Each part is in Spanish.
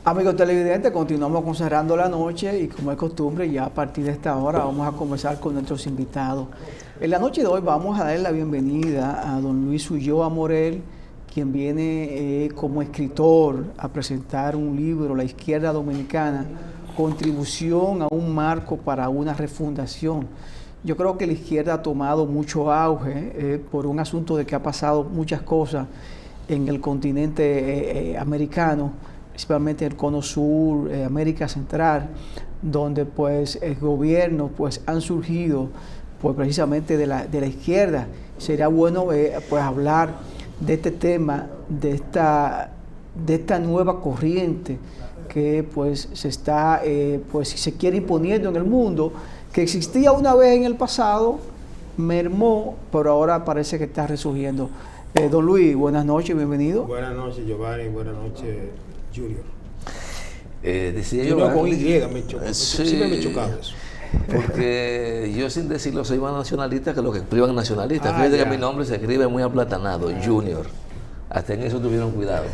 Amigos televidentes, continuamos con Cerrando la Noche y como es costumbre, ya a partir de esta hora vamos a conversar con nuestros invitados. En la noche de hoy vamos a darle la bienvenida a don Luis Ulloa Morel, quien viene como escritor a presentar un libro, La Izquierda Dominicana, contribución a un marco para una refundación. Yo creo que la izquierda ha tomado mucho auge por un asunto de que ha pasado muchas cosas en el continente americano, principalmente el Cono Sur, América Central, donde pues el gobierno pues han surgido pues precisamente de la izquierda. Sería bueno pues hablar de este tema, de esta nueva corriente que pues se está pues se quiere imponiendo en el mundo, que existía una vez en el pasado, mermó, pero ahora parece que está resurgiendo. Don Luis, buenas noches, bienvenido. Buenas noches, Giovanni, buenas noches, Junior. Decía yo yo con Y me chocó, sí, siempre me chocaba eso. Porque yo sin decirlo soy más nacionalista que los que escriban nacionalistas. Ah, Fíjate ya. que mi nombre se escribe muy aplatanado, Junior. Hasta en eso tuvieron cuidado.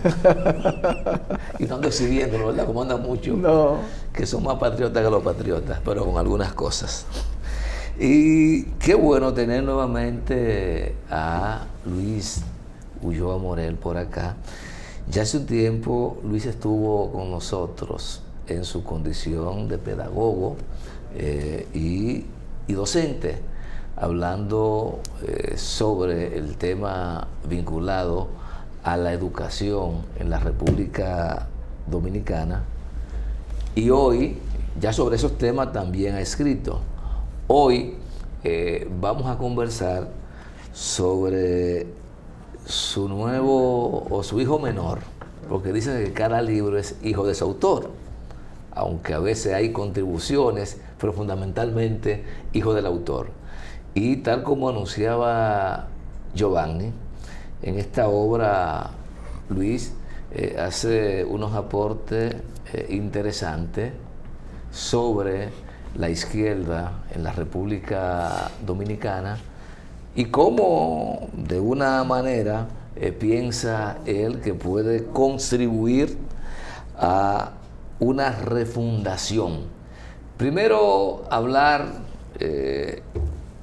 Y no ando exhibiéndolo, ¿verdad? Como andan muchos, No. que son más patriotas que los patriotas, pero con algunas cosas. Y qué bueno tener nuevamente a Luis Ulloa Morel por acá. Ya hace un tiempo Luis estuvo con nosotros en su condición de pedagogo y docente, hablando sobre el tema vinculado a la educación en la República Dominicana. Y hoy, ya sobre esos temas también ha escrito. Hoy vamos a conversar sobre su nuevo o su hijo menor, porque dicen que cada libro es hijo de su autor, aunque a veces hay contribuciones, pero fundamentalmente hijo del autor. Y tal como anunciaba Giovanni, en esta obra Luis hace unos aportes interesantes sobre la izquierda en la República Dominicana y cómo de una manera piensa él que puede contribuir a una refundación. Primero hablar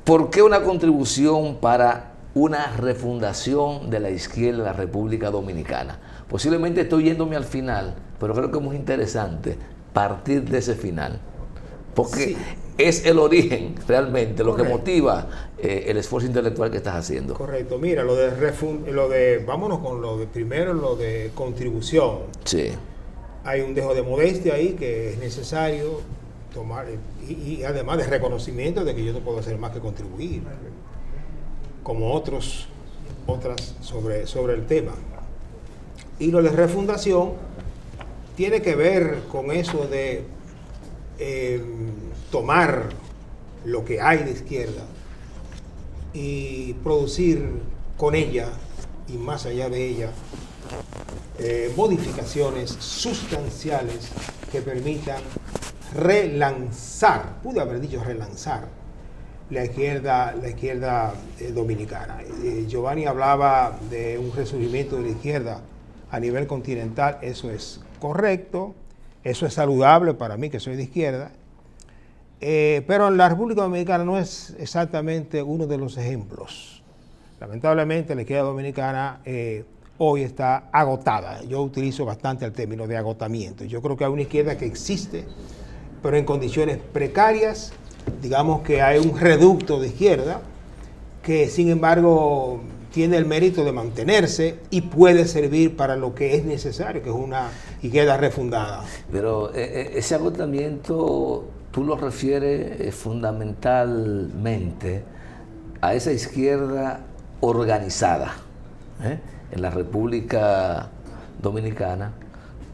por qué una contribución para una refundación de la izquierda en la República Dominicana. Posiblemente estoy yéndome al final, pero creo que es muy interesante partir de ese final. Porque sí, es el origen realmente lo que motiva el esfuerzo intelectual que estás haciendo. Correcto. Mira, vámonos con lo de primero, lo de contribución. Sí. Hay un dejo de modestia ahí que es necesario tomar y además de reconocimiento de que yo no puedo hacer más que contribuir, como otras sobre el tema. Y lo de refundación tiene que ver con eso de tomar lo que hay de izquierda y producir con ella y más allá de ella modificaciones sustanciales que permitan relanzar, pude haber dicho relanzar, la izquierda dominicana. Giovanni hablaba de un resurgimiento de la izquierda a nivel continental, eso es correcto, eso es saludable para mí que soy de izquierda, pero en la República Dominicana no es exactamente uno de los ejemplos. Lamentablemente la izquierda dominicana hoy está agotada. Yo utilizo bastante el término de agotamiento. Yo creo que hay una izquierda que existe, pero en condiciones precarias. Digamos que hay un reducto de izquierda que sin embargo tiene el mérito de mantenerse y puede servir para lo que es necesario, que es una izquierda refundada. Pero ese agotamiento tú lo refieres fundamentalmente a esa izquierda organizada en la República Dominicana,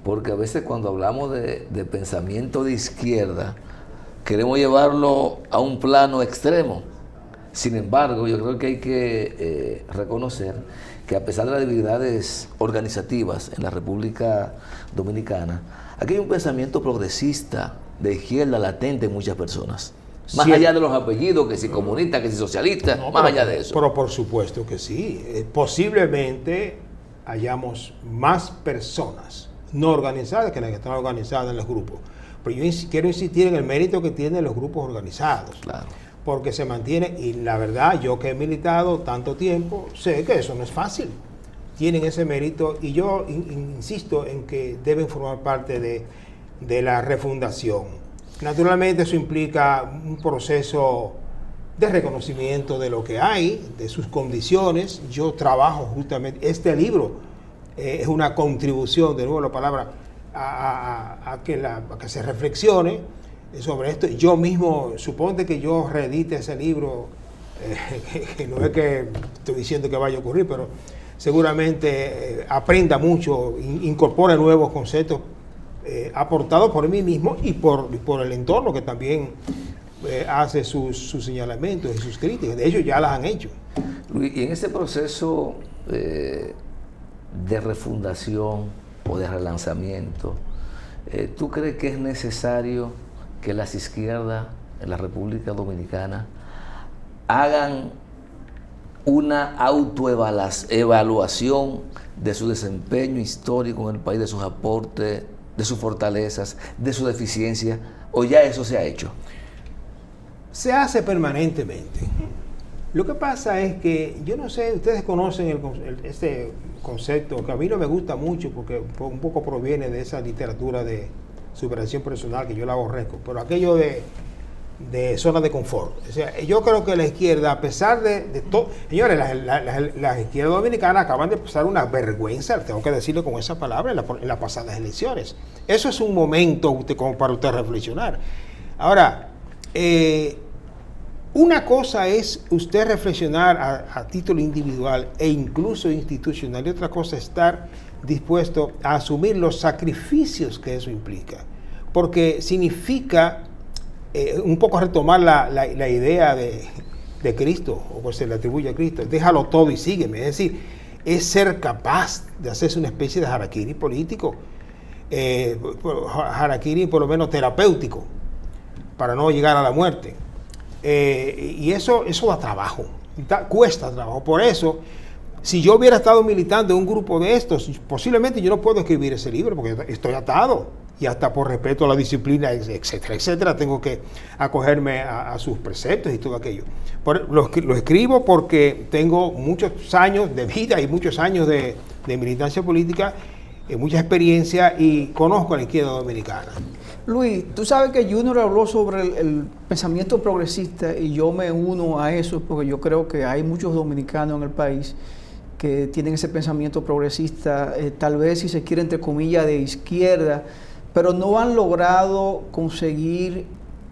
porque a veces cuando hablamos de pensamiento de izquierda queremos llevarlo a un plano extremo. Sin embargo, yo creo que hay que reconocer que a pesar de las debilidades organizativas en la República Dominicana, aquí hay un pensamiento progresista de izquierda latente en muchas personas. Más allá de los apellidos, que si comunistas, que si socialistas, no, más allá de eso. Pero por supuesto que sí. Posiblemente hayamos más personas no organizadas que las que están organizadas en los grupos. Pero yo quiero insistir en el mérito que tienen los grupos organizados. Claro. Porque se mantiene, y la verdad, yo que he militado tanto tiempo, sé que eso no es fácil. Tienen ese mérito y yo insisto en que deben formar parte de la refundación. Naturalmente eso implica un proceso de reconocimiento de lo que hay, de sus condiciones. Yo trabajo justamente, este libro es una contribución, de nuevo la palabra, a que se reflexione sobre esto. Yo mismo, suponte que yo reedite ese libro, que no es que estoy diciendo que vaya a ocurrir, pero seguramente aprenda mucho, incorpore nuevos conceptos aportados por mí mismo y por el entorno que también hace sus señalamientos y sus críticas. De hecho, ya las han hecho. Luis, y en ese proceso de refundación o de relanzamiento, ¿tú crees que es necesario que las izquierdas en la República Dominicana hagan una autoevaluación de su desempeño histórico en el país, de sus aportes, de sus fortalezas, de su deficiencia, o ya eso se ha hecho? Se hace permanentemente. Lo que pasa es que, yo no sé, ustedes conocen este concepto, que a mí no me gusta mucho porque un poco proviene de esa literatura de superación personal que yo la aborrezco, pero aquello de zona de confort. O sea, yo creo que la izquierda, a pesar de todo, señores, las izquierdas dominicanas acaban de pasar una vergüenza, tengo que decirlo con esa palabra, en las pasadas elecciones. Eso es un momento como para usted reflexionar. Ahora, una cosa es usted reflexionar a título individual e incluso institucional, y otra cosa es estar dispuesto a asumir los sacrificios que eso implica, porque significa un poco retomar la idea de Cristo, o pues se le atribuye a Cristo, déjalo todo y sígueme. Es decir, es ser capaz de hacerse una especie de harakiri político, harakiri por lo menos terapéutico, para no llegar a la muerte. Y eso da trabajo, cuesta trabajo. Por eso, si yo hubiera estado militando en un grupo de estos, posiblemente yo no puedo escribir ese libro porque estoy atado. Y hasta por respeto a la disciplina, etcétera, etcétera, tengo que acogerme a sus preceptos y todo aquello. Lo escribo porque tengo muchos años de vida y muchos años de militancia política, mucha experiencia, y conozco a la izquierda dominicana. Luis, tú sabes que Junior habló sobre el pensamiento progresista, y yo me uno a eso porque yo creo que hay muchos dominicanos en el país que tienen ese pensamiento progresista, tal vez, si se quiere, entre comillas, de izquierda, pero no han logrado conseguir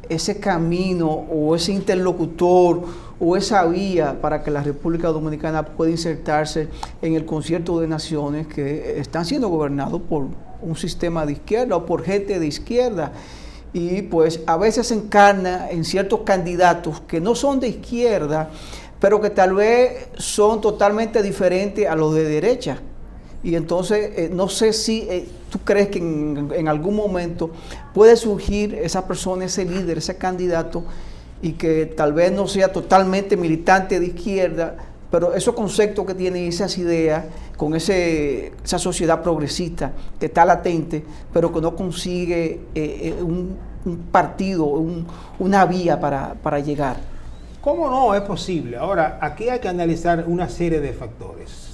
ese camino o ese interlocutor o esa vía para que la República Dominicana pueda insertarse en el concierto de naciones que están siendo gobernados por un sistema de izquierda o por gente de izquierda. Y pues a veces se encarna en ciertos candidatos que no son de izquierda, pero que tal vez son totalmente diferentes a los de derecha. Y entonces, no sé si tú crees que en algún momento puede surgir esa persona, ese líder, ese candidato, y que tal vez no sea totalmente militante de izquierda, pero esos conceptos que tiene, esas ideas, con esa sociedad progresista que está latente, pero que no consigue un partido, una vía para llegar. ¿Cómo no? Es posible. Ahora, aquí hay que analizar una serie de factores.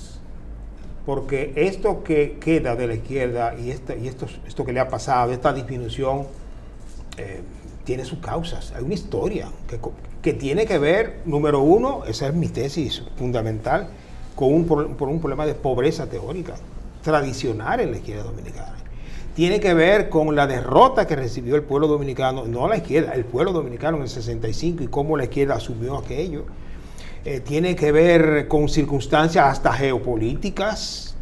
Porque esto que queda de la izquierda y esto que le ha pasado, esta disminución, tiene sus causas. Hay una historia que tiene que ver, número uno, esa es mi tesis fundamental, por un problema de pobreza teórica tradicional en la izquierda dominicana. Tiene que ver con la derrota que recibió el pueblo dominicano, no la izquierda, el pueblo dominicano en el 65, y cómo la izquierda asumió aquello. Tiene que ver con circunstancias hasta geopolíticas,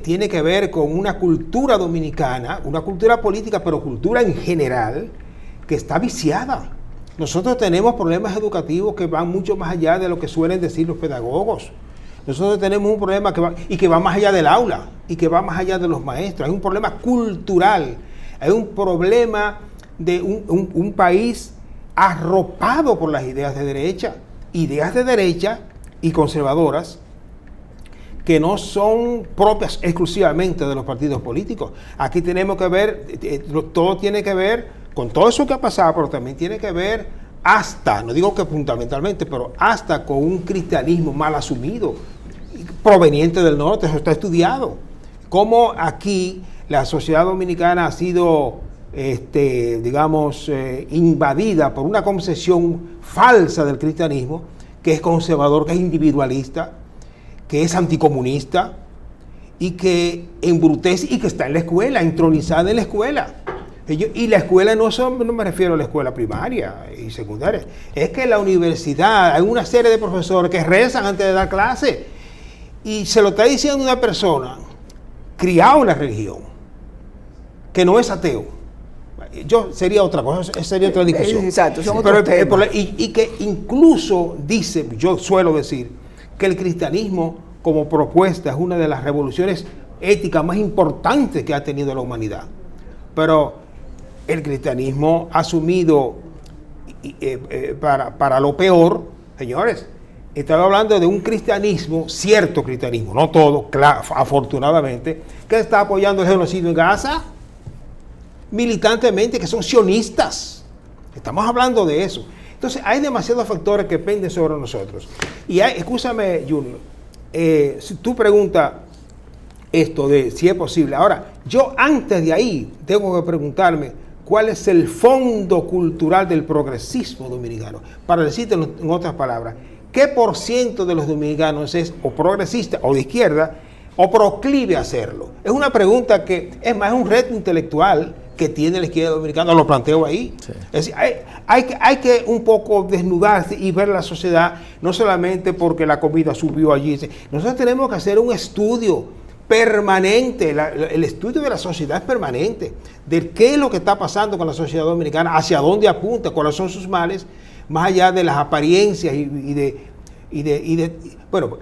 tiene que ver con una cultura dominicana, una cultura política, pero cultura en general, que está viciada. Nosotros tenemos problemas educativos que van mucho más allá de lo que suelen decir los pedagogos. Nosotros tenemos un problema que va más allá del aula y que va más allá de los maestros. Hay un problema cultural, hay un problema de un país arropado por las ideas de derecha y conservadoras que no son propias exclusivamente de los partidos políticos. Aquí tenemos que ver, todo tiene que ver con todo eso que ha pasado, pero también tiene que ver hasta, no digo que fundamentalmente, pero hasta con un cristianismo mal asumido, proveniente del norte. Eso está estudiado. Cómo aquí la sociedad dominicana ha sido, invadida por una concepción falsa del cristianismo, que es conservador, que es individualista, que es anticomunista y que embrutece y que está en la escuela, entronizada en la escuela. Y la escuela no me refiero a la escuela primaria y secundaria, es que en la universidad hay una serie de profesores que rezan antes de dar clase, y se lo está diciendo una persona criado en la religión, que no es ateo. Yo sería otra cosa, sería otra discusión. Exacto, son otros temas. Y que incluso dice, yo suelo decir, que el cristianismo como propuesta es una de las revoluciones éticas más importantes que ha tenido la humanidad. Pero el cristianismo ha asumido para lo peor, señores. Estaba hablando de un cristianismo, cierto cristianismo, no todo, claro, afortunadamente, que está apoyando el genocidio en Gaza, militantemente, que son sionistas. Estamos hablando de eso. Entonces, hay demasiados factores que penden sobre nosotros. Y escúchame, Junior, si tú preguntas esto de si es posible. Ahora, yo antes de ahí tengo que preguntarme cuál es el fondo cultural del progresismo dominicano. Para decirte en otras palabras, ¿qué por ciento de los dominicanos es o progresista o de izquierda o proclive a hacerlo? Es una pregunta que, es más, es un reto intelectual que tiene la izquierda dominicana, lo planteo ahí. Sí. Es decir, hay que un poco desnudarse y ver la sociedad, no solamente porque la comida subió allí. Nosotros tenemos que hacer un estudio permanente, el estudio de la sociedad es permanente, de qué es lo que está pasando con la sociedad dominicana, hacia dónde apunta, cuáles son sus males, más allá de las apariencias bueno,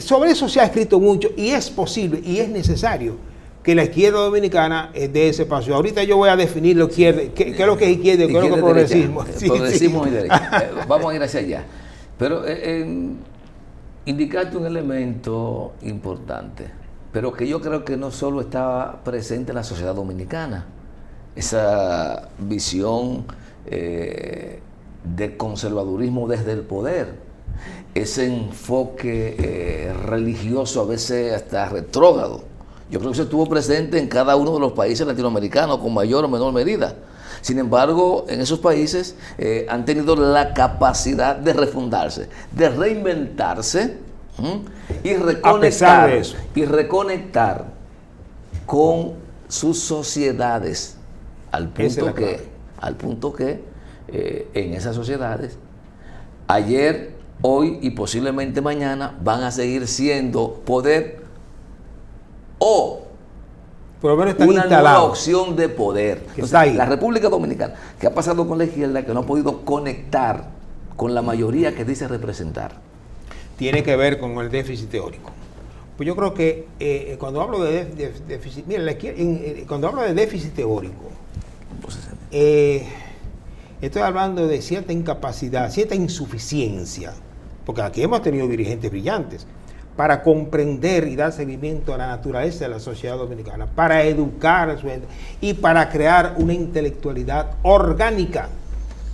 sobre eso se ha escrito mucho y es posible y es necesario que la izquierda dominicana dé ese paso. Ahorita yo voy a definir lo qué es lo que es izquierda y qué es lo que es progresismo. Progresismo y derecha. Vamos a ir hacia allá. Pero indicarte un elemento importante, pero que yo creo que no solo está presente en la sociedad dominicana. Esa visión de conservadurismo desde el poder, ese enfoque religioso a veces hasta retrógrado. Yo creo que eso estuvo presente en cada uno de los países latinoamericanos con mayor o menor medida. Sin embargo, en esos países han tenido la capacidad de refundarse, de reinventarse y reconectar con sus sociedades al punto que en esas sociedades ayer, hoy y posiblemente mañana van a seguir siendo poder o por lo menos una nueva opción de poder. Entonces, la República Dominicana, ¿qué ha pasado con la izquierda? Que no ha podido conectar con la mayoría que dice representar. Tiene que ver con el déficit teórico. Pues yo creo que cuando hablo de déficit, mira, cuando hablo de déficit teórico, estoy hablando de cierta incapacidad, cierta insuficiencia, porque aquí hemos tenido dirigentes brillantes, para comprender y dar seguimiento a la naturaleza de la sociedad dominicana, para educar a su gente y para crear una intelectualidad orgánica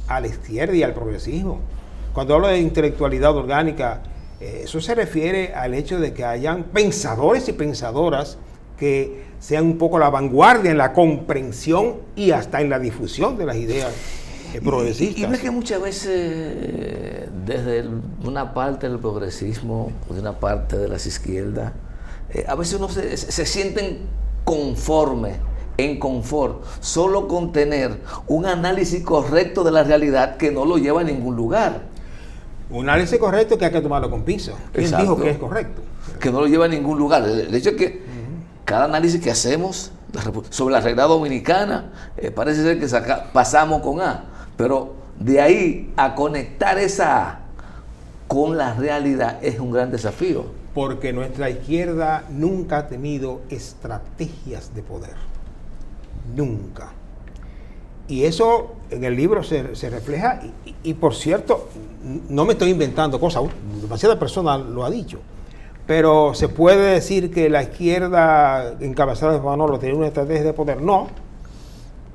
a la izquierda y al progresismo. Cuando hablo de intelectualidad orgánica, eso se refiere al hecho de que hayan pensadores y pensadoras que sean un poco la vanguardia en la comprensión y hasta en la difusión de las ideas progresistas. Y ves que muchas veces desde una parte del progresismo o de una parte de las izquierdas, a veces uno se sienten conformes, en confort, solo con tener un análisis correcto de la realidad que no lo lleva a ningún lugar. Un análisis correcto que hay que tomarlo con pinzas. ¿Quién dijo que es correcto? Que no lo lleva a ningún lugar. El hecho es que cada análisis que hacemos sobre la realidad dominicana, parece ser que pasamos con A. Pero de ahí a conectar esa A con la realidad es un gran desafío. Porque nuestra izquierda nunca ha tenido estrategias de poder. Nunca. Y eso en el libro se refleja. Y por cierto, no me estoy inventando cosas, demasiadas personas lo han dicho. pero se puede decir que la izquierda encabezada por Manolo tenía una estrategia de poder. No,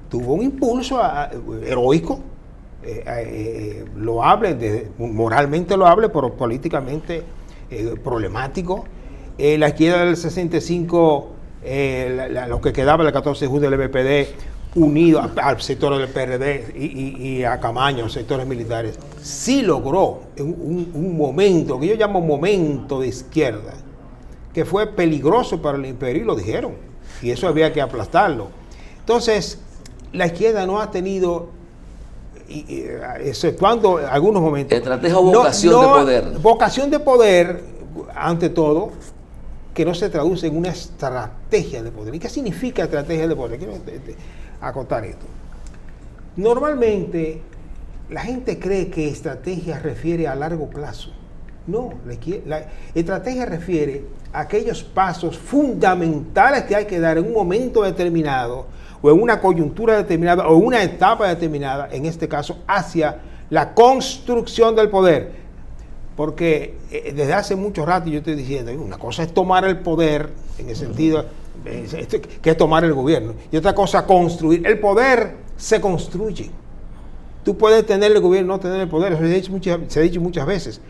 tuvo un impulso heroico, loable, moralmente loable, pero políticamente problemático. La izquierda del 65, lo que quedaba del 14 de julio del MPD, unido al sector del PRD y a Camaño, los sectores militares, sí logró un momento, que yo llamo momento de izquierda, que fue peligroso para el imperio, y lo dijeron, y eso había que aplastarlo. Entonces, la izquierda no ha tenido, exceptuando algunos momentos, estrategia o vocación de poder. Vocación de poder, ante todo, que no se traduce en una estrategia de poder. ¿Y qué significa estrategia de poder? Quiero acotar esto. Normalmente la gente cree que estrategia refiere a largo plazo. No, la estrategia refiere a aquellos pasos fundamentales que hay que dar en un momento determinado, o en una coyuntura determinada, o en una etapa determinada, en este caso, hacia la construcción del poder. Porque desde hace mucho rato yo estoy diciendo, una cosa es tomar el poder, en el sentido que es tomar el gobierno, y otra cosa construir. El poder se construye. Tú puedes tener el gobierno, no tener el poder, eso se ha dicho muchas veces.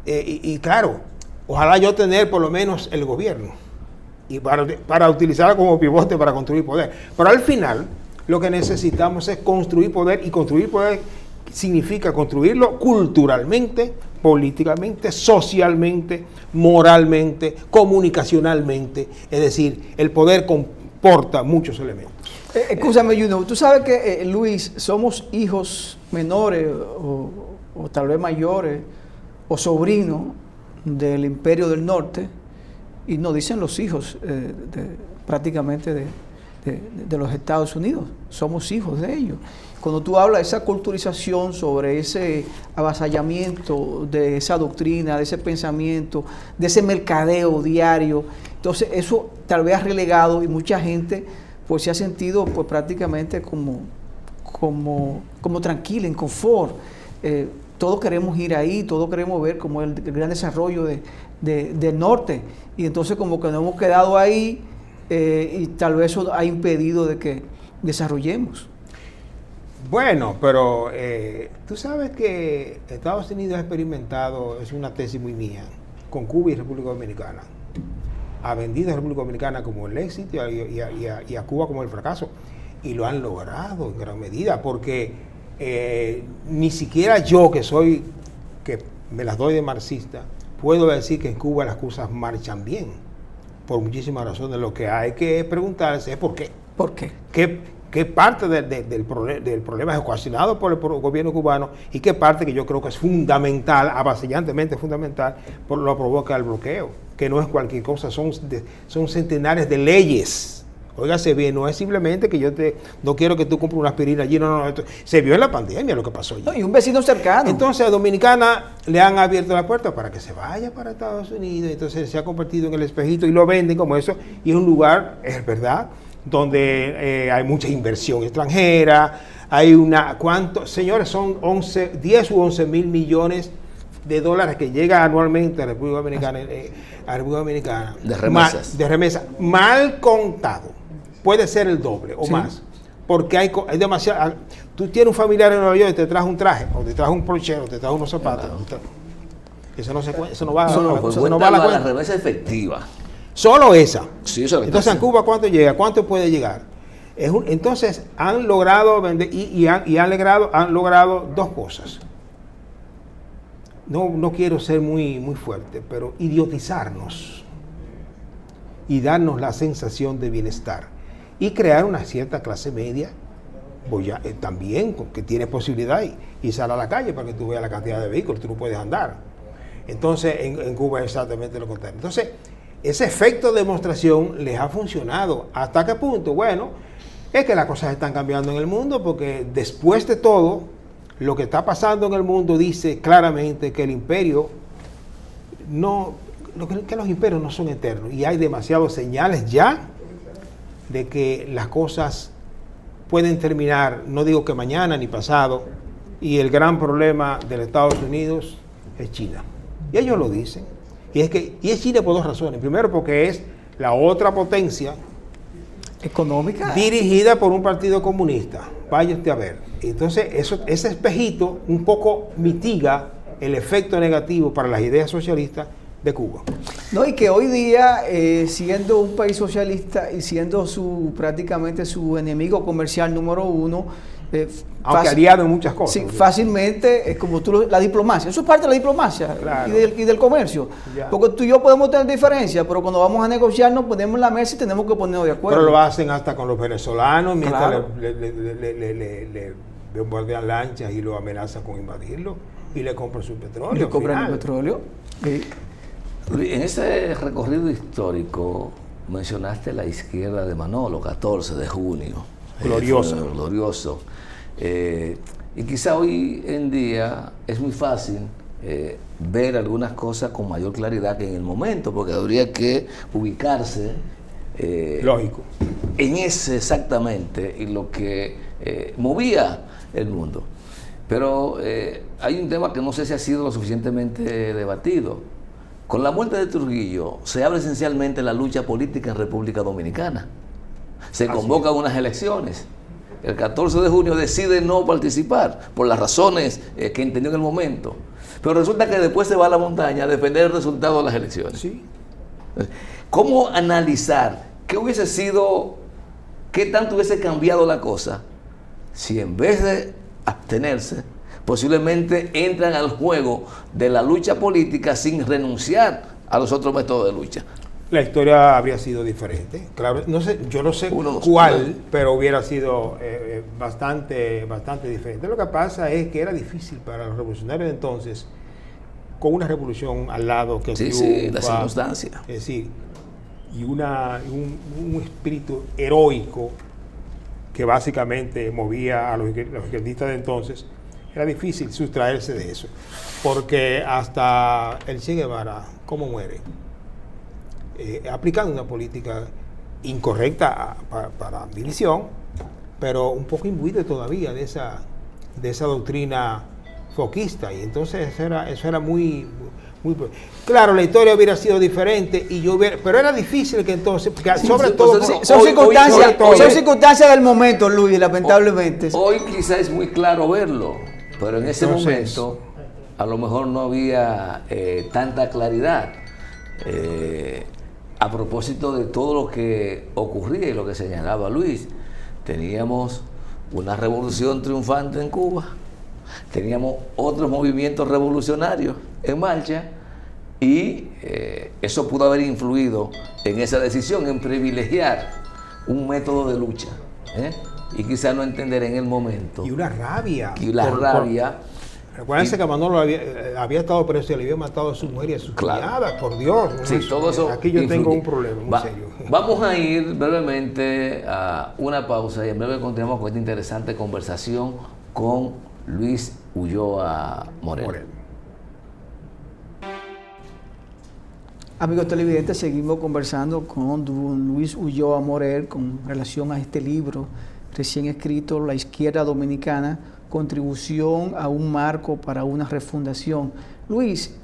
Y claro, ojalá yo tener por lo menos el gobierno, y para utilizarlo como pivote para construir poder. Pero al final, lo que necesitamos es construir poder, y construir poder significa construirlo culturalmente, políticamente, socialmente, moralmente, comunicacionalmente. Es decir, el poder comporta muchos elementos. Escúchame, Juno, tú sabes que, Luis, somos hijos menores o tal vez mayores o sobrinos del Imperio del Norte, y nos dicen los hijos prácticamente de los Estados Unidos. Somos hijos de ellos. Cuando tú hablas de esa culturización, sobre ese avasallamiento de esa doctrina, de ese pensamiento, de ese mercadeo diario, entonces eso tal vez ha relegado, y mucha gente pues se ha sentido pues prácticamente como tranquila, en confort. Todos queremos ir ahí, todos queremos ver como el gran desarrollo del norte, y entonces como que nos hemos quedado ahí, y tal vez eso ha impedido de que desarrollemos. Bueno, pero tú sabes que Estados Unidos ha experimentado, es una tesis muy mía, con Cuba y República Dominicana. Ha vendido a República Dominicana como el éxito y a Cuba como el fracaso. Y lo han logrado en gran medida, porque ni siquiera yo, que me las doy de marxista, puedo decir que en Cuba las cosas marchan bien, por muchísimas razones. Lo que hay que preguntarse es ¿por qué? ¿Por qué? ¿Qué parte del problema es ocasionado por el gobierno cubano, y qué parte, que yo creo que es fundamental, avasallantemente fundamental, lo provoca el bloqueo, que no es cualquier cosa, son centenares de leyes. Óigase bien, no es simplemente que no quiero que tú compres una aspirina allí, no, se vio en la pandemia lo que pasó allí. No, y un vecino cercano. Entonces a Dominicana le han abierto la puerta para que se vaya para Estados Unidos, entonces se ha convertido en el espejito, y lo venden como eso, y es un lugar, es verdad, donde hay mucha inversión extranjera, hay señores, son 10 u 11 mil millones de dólares que llega anualmente a República Dominicana, de remesas. De remesas, mal contado, puede ser el doble o más, porque hay demasiado. Tú tienes un familiar en Nueva York y te traes un traje, o te traes un ponchero, o te traes unos zapatos, eso no va a la remesa efectiva. Solo esa. Sí, eso. Entonces, en Cuba, ¿cuánto llega? ¿Cuánto puede llegar? Entonces, han logrado vender y han logrado dos cosas. No quiero ser muy fuerte, pero idiotizarnos y darnos la sensación de bienestar, y crear una cierta clase media, también que tiene posibilidad, y sale a la calle para que tú veas la cantidad de vehículos, tú no puedes andar. Entonces, en Cuba es exactamente lo contrario. Entonces, ese efecto de demostración les ha funcionado. ¿Hasta qué punto? Bueno, es que las cosas están cambiando en el mundo, porque después de todo, lo que está pasando en el mundo dice claramente que el imperio que los imperios no son eternos, y hay demasiadas señales ya de que las cosas pueden terminar, no digo que mañana ni pasado, y el gran problema de los Estados Unidos es China. Y ellos lo dicen. Y es Chile por dos razones. Primero, porque es la otra potencia económica dirigida por un partido comunista. Vaya usted a ver. Entonces, ese espejito un poco mitiga el efecto negativo para las ideas socialistas de Cuba. No, y que hoy día, siendo un país socialista y siendo prácticamente su enemigo comercial número uno, aunque aliado en muchas cosas. Sí, fácilmente, es como la diplomacia. Eso es parte de la diplomacia, claro, y del comercio. Ya. Porque tú y yo podemos tener diferencias, pero cuando vamos a negociar nos ponemos en la mesa y tenemos que ponernos de acuerdo. Pero lo hacen hasta con los venezolanos, mientras claro, le bombardean lanchas y lo amenazan con invadirlo y le compran su petróleo. Y le compran el petróleo. Sí. En ese recorrido histórico mencionaste la izquierda de Manolo, 14 de junio. Glorioso. Glorioso. Y quizá hoy en día es muy fácil ver algunas cosas con mayor claridad que en el momento, porque habría que ubicarse lógico en ese exactamente y lo que movía el mundo. Pero hay un tema que no sé si ha sido lo suficientemente debatido. Con la muerte de Trujillo se abre esencialmente la lucha política en República Dominicana. Se convocan unas elecciones. El 14 de junio decide no participar por las razones que entendió en el momento. Pero resulta que después se va a la montaña a defender el resultado de las elecciones. Sí. ¿Cómo analizar qué hubiese sido, qué tanto hubiese cambiado la cosa si en vez de abstenerse, posiblemente entran al juego de la lucha política sin renunciar a los otros métodos de lucha? La historia habría sido diferente. Claro, no sé, yo no sé cuál, pero hubiera sido bastante diferente. Lo que pasa es que era difícil para los revolucionarios de entonces, con una revolución al lado que sí, la circunstancia. Es decir, y un espíritu heroico que básicamente movía a los izquierdistas de entonces. Era difícil sustraerse de eso, porque hasta el Che Guevara, ¿cómo muere? Aplicando una política incorrecta para mi visión, pero un poco imbuido todavía de esa doctrina foquista, y entonces eso era muy claro. La historia hubiera sido diferente pero era difícil que entonces, sobre todo son circunstancias del momento, Luis, lamentablemente. Hoy quizás es muy claro verlo, pero en ese momento a lo mejor no había tanta claridad a propósito de todo lo que ocurría y lo que señalaba Luis. Teníamos una revolución triunfante en Cuba, teníamos otros movimientos revolucionarios en marcha, y eso pudo haber influido en esa decisión, en privilegiar un método de lucha, y quizás no entender en el momento. Y una rabia. Recuérdense que Manolo había estado preso y le había matado a su mujer y a sus criadas, por Dios. Sí, todo eso aquí yo tengo un problema muy serio. Vamos a ir brevemente a una pausa y en breve continuamos con esta interesante conversación con Luis Ulloa Morel. Amigos televidentes, seguimos conversando con don Luis Ulloa Morel con relación a este libro recién escrito, La Izquierda Dominicana, contribución a un marco para una refundación. Luis,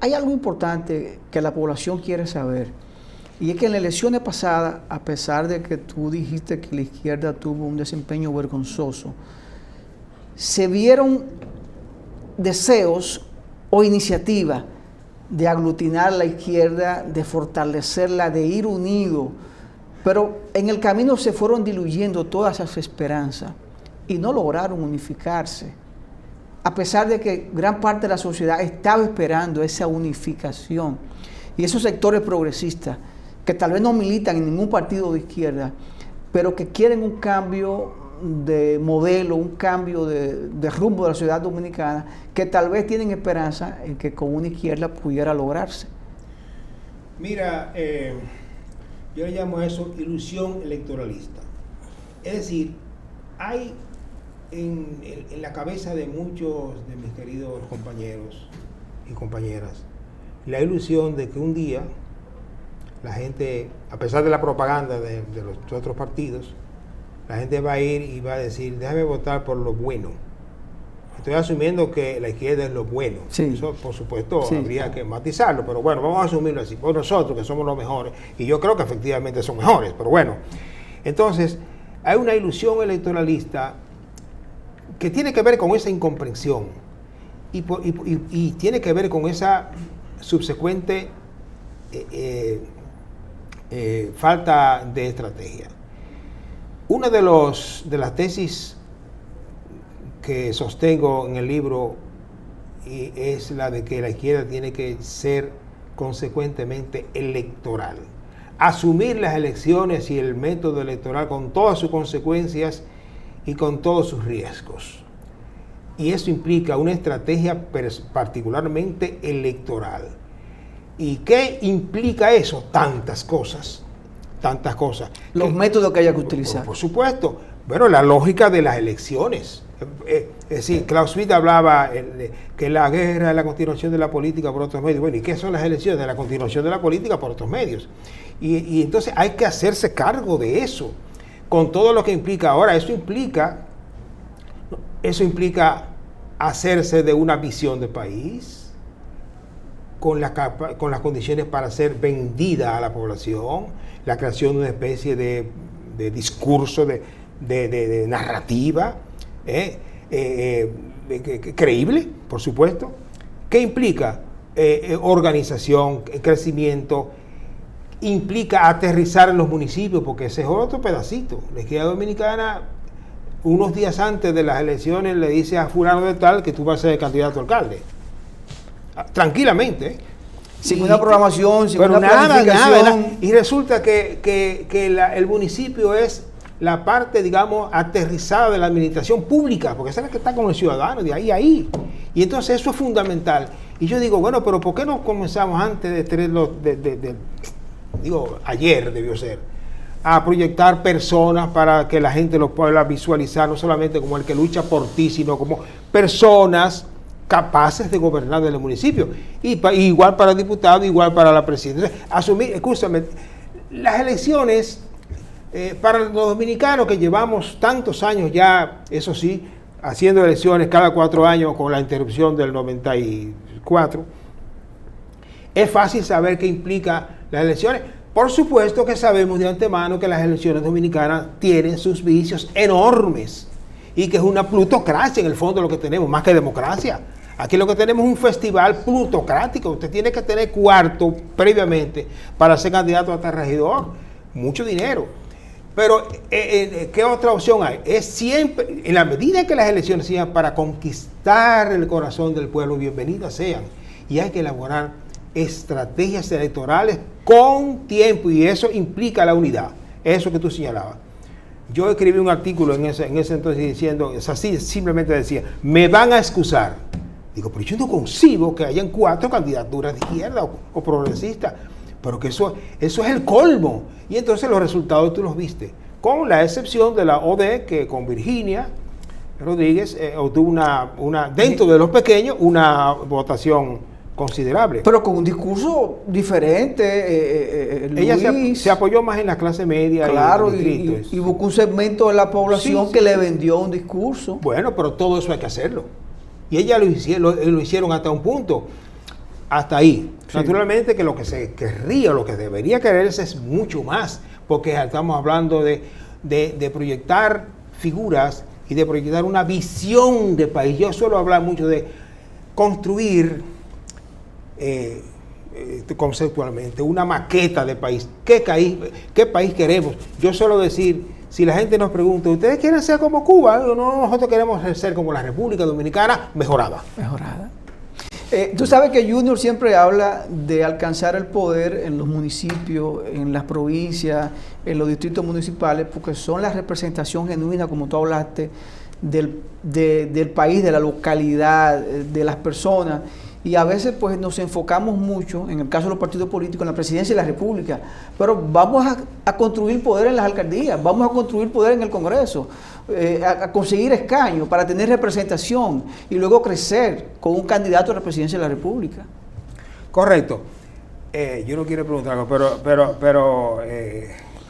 hay algo importante que la población quiere saber, y es que en las elecciones pasadas, a pesar de que tú dijiste que la izquierda tuvo un desempeño vergonzoso, se vieron deseos o iniciativas de aglutinar la izquierda, de fortalecerla, de ir unido, pero en el camino se fueron diluyendo todas esas esperanzas y no lograron unificarse, a pesar de que gran parte de la sociedad estaba esperando esa unificación. Y esos sectores progresistas, que tal vez no militan en ningún partido de izquierda, pero que quieren un cambio de modelo, un cambio de rumbo de la sociedad dominicana, que tal vez tienen esperanza en que con una izquierda pudiera lograrse. Mira, yo le llamo a eso ilusión electoralista. Es decir, hay en la cabeza de muchos de mis queridos compañeros y compañeras la ilusión de que un día la gente, a pesar de la propaganda de los otros partidos, la gente va a ir y va a decir, déjame votar por lo bueno, Estoy asumiendo que la izquierda es lo bueno. Sí. Eso, por supuesto, Sí. habría que matizarlo, pero bueno, vamos a asumirlo así. Por nosotros, que somos los mejores, y yo creo que efectivamente son mejores, pero bueno. Entonces, hay una ilusión electoralista que tiene que ver con esa incomprensión y tiene que ver con esa subsecuente falta de estrategia. Una de las tesis que sostengo en el libro es la de que la izquierda tiene que ser consecuentemente electoral. Asumir las elecciones y el método electoral con todas sus consecuencias y con todos sus riesgos. Y eso implica una estrategia particularmente electoral. ¿Y qué implica eso? Tantas cosas. Los métodos que haya que utilizar. Por supuesto. Bueno, la lógica de las elecciones. Es decir, Clausewitz hablaba que la guerra es la continuación de la política por otros medios. Bueno, ¿y qué son las elecciones? La continuación de la política por otros medios. Y entonces hay que hacerse cargo de eso, con todo lo que implica. Ahora, eso implica hacerse de una visión de país, con las condiciones para ser vendida a la población, la creación de una especie de discurso, de narrativa, creíble, por supuesto. ¿Qué implica? Organización, crecimiento, implica aterrizar en los municipios, porque ese es otro pedacito. La izquierda dominicana, unos días antes de las elecciones, le dice a fulano de tal que tú vas a ser candidato a alcalde. Tranquilamente. Sin una programación, sin pero una planificación. Y resulta que el municipio es la parte, digamos, aterrizada de la administración pública, porque esa es la que está con el ciudadano, de ahí. Y entonces eso es fundamental. Y yo digo, bueno, pero ¿por qué no comenzamos antes de tenerlo, ayer debió ser, a proyectar personas para que la gente lo pueda visualizar, no solamente como el que lucha por ti, sino como personas capaces de gobernar en el municipio? Y igual para diputados, igual para la presidencia. Escúchame, las elecciones, para los dominicanos que llevamos tantos años ya, eso sí, haciendo elecciones cada 4 años con la interrupción del 94, es fácil saber qué implica las elecciones. Por supuesto que sabemos de antemano que las elecciones dominicanas tienen sus vicios enormes y que es una plutocracia en el fondo lo que tenemos, más que democracia. Aquí lo que tenemos es un festival plutocrático. Usted tiene que tener cuarto previamente para ser candidato hasta regidor. Mucho dinero. Pero, ¿qué otra opción hay? Es siempre, en la medida que las elecciones sean para conquistar el corazón del pueblo, bienvenidas sean. Y hay que elaborar estrategias electorales con tiempo, y eso implica la unidad. Eso que tú señalabas. Yo escribí un artículo en ese entonces diciendo, así simplemente decía, me van a excusar. Digo, pero yo no concibo que hayan 4 candidaturas de izquierda o progresistas, pero que eso es el colmo. Y entonces los resultados tú los viste, con la excepción de la OD, que con Virginia Rodríguez obtuvo dentro de los pequeños, una votación considerable. Pero con un discurso diferente. Ella se apoyó más en la clase media. Claro, y buscó un segmento de la población que le vendió un discurso. Bueno, pero todo eso hay que hacerlo. Y ella lo hicieron hasta un punto. Hasta ahí. Sí. Naturalmente que lo que se querría, lo que debería quererse es mucho más, porque estamos hablando de proyectar figuras y de proyectar una visión de país. Yo suelo hablar mucho de construir conceptualmente una maqueta de país. ¿Qué país queremos? Yo suelo decir, si la gente nos pregunta, ¿ustedes quieren ser como Cuba? No, nosotros queremos ser como la República Dominicana, mejorada. Tú sabes que Junior siempre habla de alcanzar el poder en los municipios, en las provincias, en los distritos municipales, porque son la representación genuina, como tú hablaste, del país, de la localidad, de las personas. Y a veces pues nos enfocamos mucho, en el caso de los partidos políticos, en la presidencia de la República, pero vamos a construir poder en las alcaldías, vamos a construir poder en el Congreso, a conseguir escaños para tener representación y luego crecer con un candidato a la presidencia de la República. Correcto. Yo no quiero preguntar algo, pero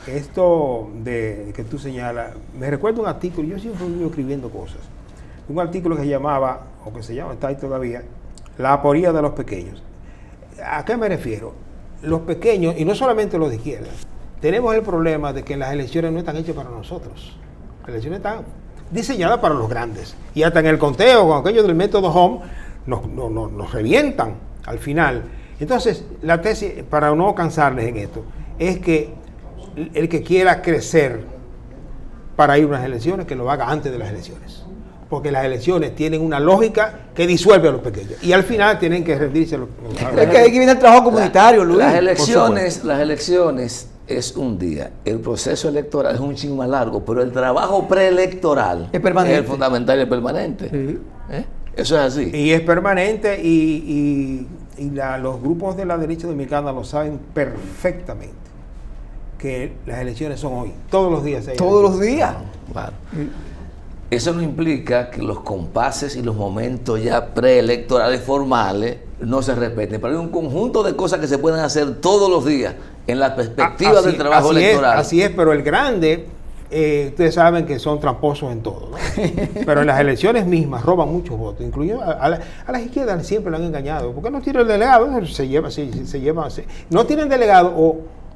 esto que tú señalas, me recuerda un artículo, yo siempre vivo escribiendo cosas, un artículo que se llamaba, o que se llama, está ahí todavía, la aporía de los pequeños. ¿A qué me refiero? Los pequeños, y no solamente los de izquierda, tenemos el problema de que las elecciones no están hechas para nosotros. Las elecciones están diseñadas para los grandes. Y hasta en el conteo, con aquello del método Home, nos revientan al final. Entonces, la tesis, para no cansarles en esto, es que el que quiera crecer para ir a unas elecciones, que lo haga antes de las elecciones. Porque las elecciones tienen una lógica que disuelve a los pequeños. Y al final tienen que rendirse a los... Es que ahí viene el trabajo comunitario, Luis. Las elecciones es un día. El proceso electoral es un chingo más largo, pero el trabajo preelectoral es permanente. Es el fundamental y el permanente. Sí. Eso es así. Y es permanente y los grupos de la derecha dominicana lo saben perfectamente. Que las elecciones son hoy. Todos los días. Todos los días. Claro. Eso no implica que los compases y los momentos ya preelectorales formales no se respeten, pero hay un conjunto de cosas que se pueden hacer todos los días en la perspectiva del trabajo electoral. Así es, pero el grande, ustedes saben que son tramposos en todo, ¿no? Pero en las elecciones mismas roban muchos votos, incluido a las izquierdas siempre lo han engañado, porque no tienen delegado, no tienen delegado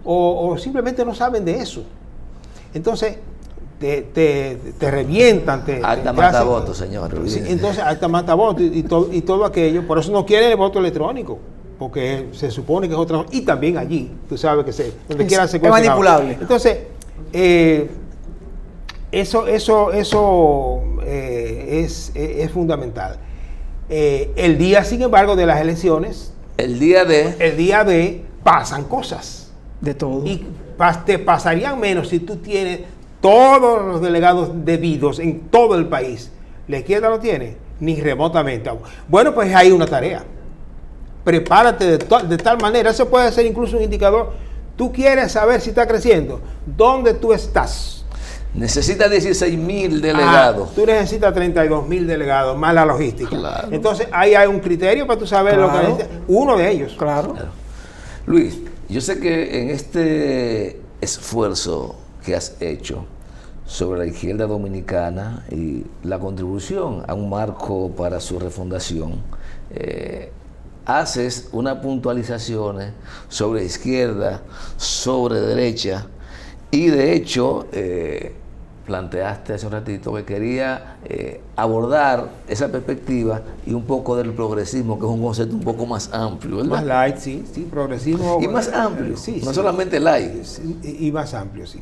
o simplemente no saben de eso. Entonces, te revientan, alta mata votos, señor. Sí, entonces, alta mata votos y todo aquello. Por eso no quieren el voto electrónico, porque se supone que es otra. Y también allí, tú sabes que donde quiera se es manipulable. Entonces, eso es fundamental. El día, sin embargo, de las elecciones, el día de pasan cosas. De todo. Y te pasarían menos si tú tienes todos los delegados debidos en todo el país. La izquierda no tiene, ni remotamente. Bueno, pues hay una tarea. Prepárate de tal manera, eso puede ser incluso un indicador. Tú quieres saber si está creciendo. ¿Dónde tú estás? Necesitas 16,000 delegados. Tú necesitas 32,000 delegados, más la logística. Claro. Entonces, ahí hay un criterio para tú saber lo que necesitas. Uno de ellos. Claro. Luis, yo sé que en este esfuerzo que has hecho sobre la izquierda dominicana y la contribución a un marco para su refundación, haces unas puntualizaciones sobre izquierda, sobre derecha, y de hecho planteaste hace un ratito que quería abordar esa perspectiva y un poco del progresismo, que es un concepto un poco más amplio, ¿verdad? Más light, sí, progresismo. Y más amplio, sí, no solamente light. Y más amplio, sí.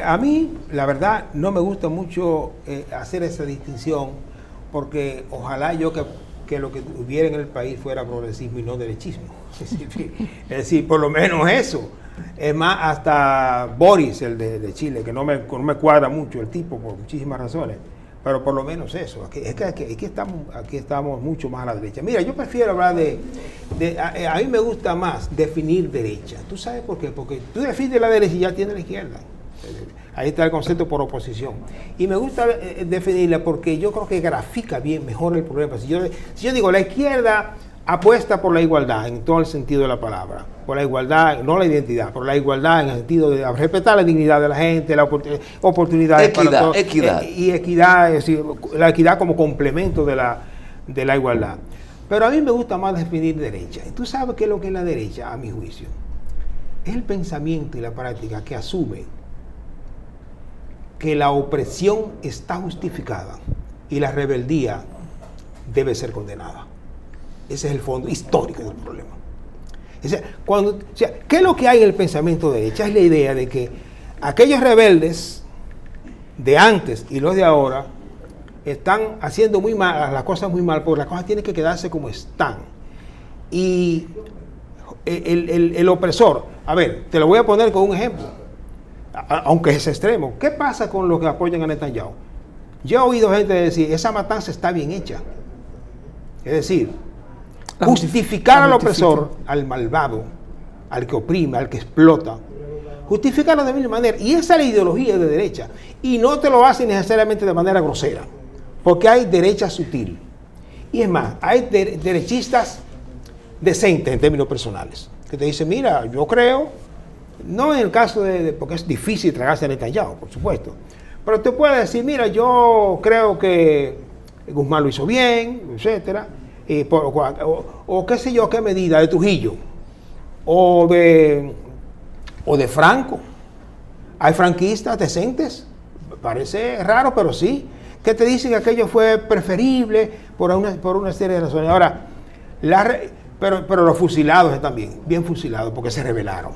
A mí, la verdad, no me gusta mucho hacer esa distinción, porque ojalá yo que lo que hubiera en el país fuera progresismo y no derechismo. Es decir, por lo menos eso. Es más, hasta Boris, el de Chile, que no me cuadra mucho el tipo por muchísimas razones, pero por lo menos eso. Aquí estamos mucho más a la derecha. Mira, yo prefiero hablar a mí me gusta más definir derecha. ¿Tú sabes por qué? Porque tú defines la derecha y ya tienes la izquierda. Ahí está el concepto por oposición. Y me gusta definirla porque yo creo que grafica bien, mejor el problema. Si yo digo, la izquierda apuesta por la igualdad en todo el sentido de la palabra, por la igualdad, no la identidad, por la igualdad en el sentido de respetar la dignidad de la gente, la oportunidad para todos, y equidad, es decir, la equidad como complemento de la igualdad. Pero a mí me gusta más definir derecha. ¿Y tú sabes qué es lo que es la derecha, a mi juicio? Es el pensamiento y la práctica que asume que la opresión está justificada y la rebeldía debe ser condenada. Ese es el fondo histórico del problema. ¿Qué es lo que hay en el pensamiento de derecha? Es la idea de que aquellos rebeldes de antes y los de ahora están haciendo muy mal, las cosas muy mal, porque las cosas tienen que quedarse como están. Y el opresor, a ver, te lo voy a poner con un ejemplo, aunque es extremo. ¿Qué pasa con los que apoyan a Netanyahu? Yo he oído gente decir, esa matanza está bien hecha. Es decir, justificar al opresor, al malvado, al que oprime, al que explota, justificarlo de mil maneras. Y esa es la ideología de derecha. Y no te lo hacen necesariamente de manera grosera, porque hay derecha sutil. Y es más, hay derechistas decentes en términos personales, que te dicen, mira, yo creo, no en el caso porque es difícil tragarse a Netanyahu, por supuesto, pero te puede decir, mira, yo creo que Guzmán lo hizo bien, etcétera, o qué sé yo, qué medida de Trujillo, o de Franco. Hay franquistas decentes, parece raro, pero sí, que te dicen que aquello fue preferible por una serie de razones. Ahora, pero los fusilados también, bien fusilados, porque se rebelaron.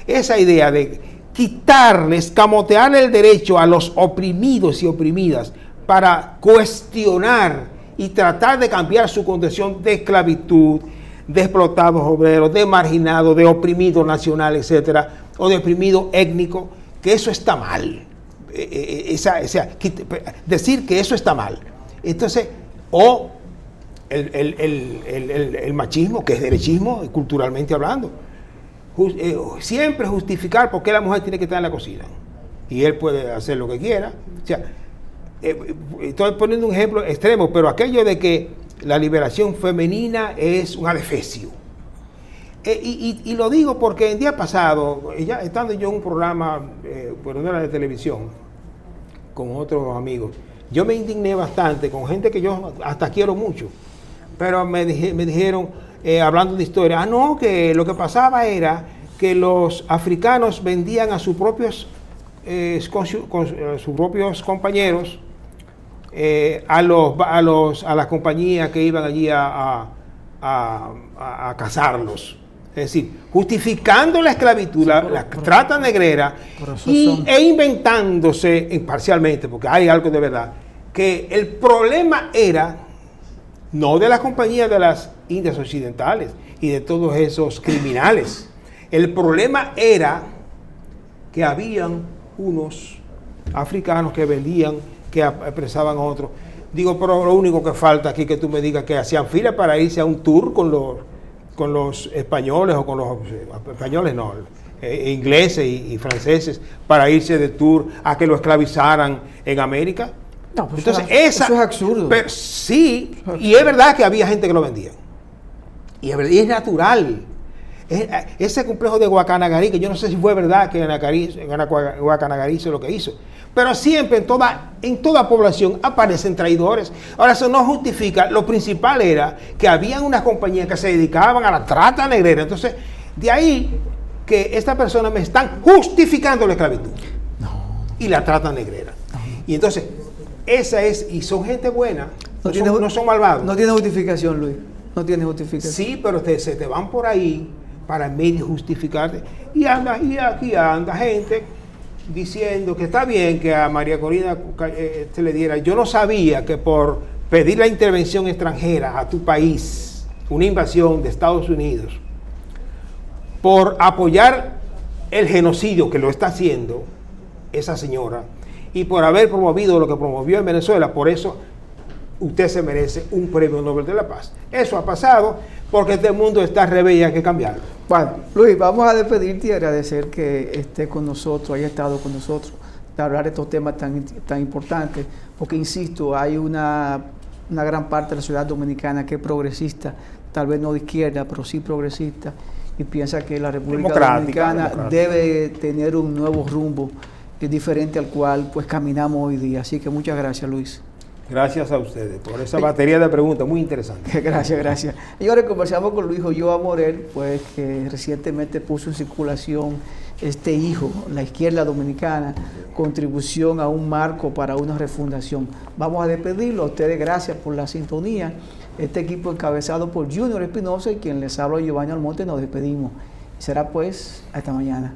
Esa idea de quitarles, escamotearle el derecho a los oprimidos y oprimidas para cuestionar y tratar de cambiar su condición de esclavitud, de explotados obreros, de marginados, de oprimidos nacional, etcétera, o de oprimido étnico, que eso está mal. Decir que eso está mal. Entonces, o el machismo, que es derechismo, culturalmente hablando. Siempre justificar por qué la mujer tiene que estar en la cocina. Y él puede hacer lo que quiera. O sea, estoy poniendo un ejemplo extremo, pero aquello de que la liberación femenina es un adefesio. Y lo digo porque el día pasado, ya estando yo en un programa por una de televisión con otros amigos, yo me indigné bastante con gente que yo hasta quiero mucho, pero me dijeron, hablando de historia, no, que lo que pasaba era que los africanos vendían a sus propios compañeros a las compañías que iban allí a cazarlos. Es decir, justificando la esclavitud, la trata negrera e inventándose parcialmente, porque hay algo de verdad, que el problema era no de las compañías de las Indias Occidentales y de todos esos criminales. El problema era que habían unos africanos que vendían, que apresaban a otros. Digo, pero lo único que falta aquí que tú me digas que hacían fila para irse a un tour con los españoles, o con los españoles no, ingleses y franceses, para irse de tour a que lo esclavizaran en América. No, pues entonces eso es absurdo. Pero sí, y es verdad que había gente que lo vendía. Y es natural. Ese complejo de Guacanagarí, que yo no sé si fue verdad que Guacanagarí hizo lo que hizo, pero siempre en toda población aparecen traidores. Ahora, eso no justifica. Lo principal era que habían unas compañías que se dedicaban a la trata negrera. Entonces, de ahí que estas personas me están justificando la esclavitud y la trata negrera. Y entonces, y son gente buena, no son malvados. No tiene justificación, Luis. No tiene justificación. Sí, pero se te van por ahí para medio justificarte. Y aquí anda gente diciendo que está bien que a María Corina se le diera. Yo no sabía que por pedir la intervención extranjera a tu país, una invasión de Estados Unidos, por apoyar el genocidio que lo está haciendo esa señora, y por haber promovido lo que promovió en Venezuela, por eso usted se merece un premio Nobel de la Paz. Eso ha pasado porque este mundo está al revés y hay que cambiarlo. Bueno, Luis, vamos a despedirte y agradecer que esté con nosotros, haya estado con nosotros, de hablar de estos temas tan importantes, porque insisto, hay una gran parte de la sociedad dominicana que es progresista, tal vez no de izquierda, pero sí progresista, y piensa que la República Dominicana debe tener un nuevo rumbo diferente al cual pues caminamos hoy día. Así que muchas gracias, Luis. Gracias a ustedes por esa batería de preguntas muy interesantes. Gracias. Señores, conversamos con Luis Ulloa Morel, pues que recientemente puso en circulación este hijo, la izquierda dominicana, contribución a un marco para una refundación. Vamos a despedirlo. A ustedes gracias por la sintonía. Este equipo encabezado por Junior Espinosa y quien les habla, Giovanni Almonte, nos despedimos. Será pues hasta mañana.